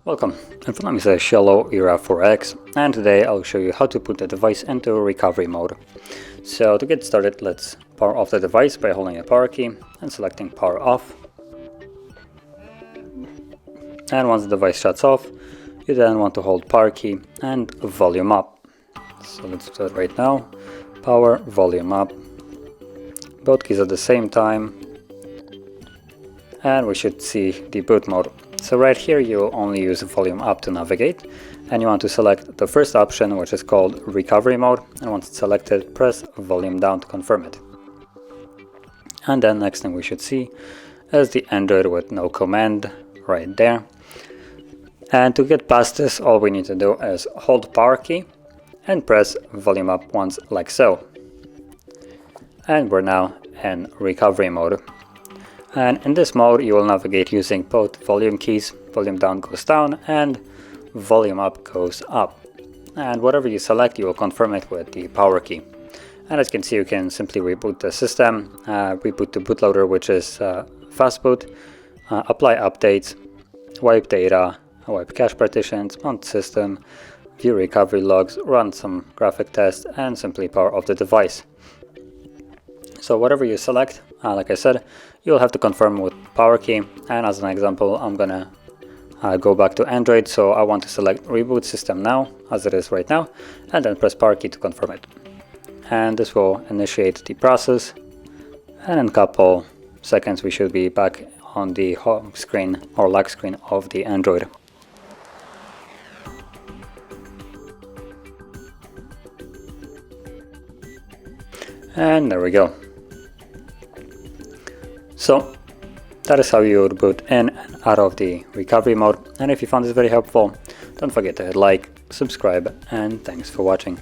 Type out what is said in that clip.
Welcome, in front of me is a XOLO Era 4X, and today I'll show you how to put the device into recovery mode. So to get started, let's power off the device by holding the power key and selecting power off. And once the device shuts off, you then want to hold power key and volume up. So let's do it right now. Power, volume up. Both keys at the same time. And we should see the boot mode. So right here you only use volume up to navigate, and you want to select the first option, which is called recovery mode, and once it's selected, press volume down to confirm it. And then next thing we should see is the Android with no command right there. And to get past this, all we need to do is hold power key and press volume up once, like so. And we're now in recovery mode. And in this mode you will navigate using both volume keys. Volume down goes down and volume up goes up. And whatever you select, you will confirm it with the power key. And as you can see, you can simply reboot the system, reboot the bootloader, which is fast boot, apply updates, wipe data, wipe cache partitions, mount system, view recovery logs, run some graphic tests, and simply power off the device. So whatever you select, like I said, you'll have to confirm with power key. And as an example, I'm gonna go back to Android, so I want to select reboot system now, as it is right now, and then press power key to confirm it. And this will initiate the process, and in a couple seconds we should be back on the home screen or lock screen of the Android. And there we go. So that is how you would boot in and out of the recovery mode. And if you found this very helpful, don't forget to hit like, subscribe, and thanks for watching.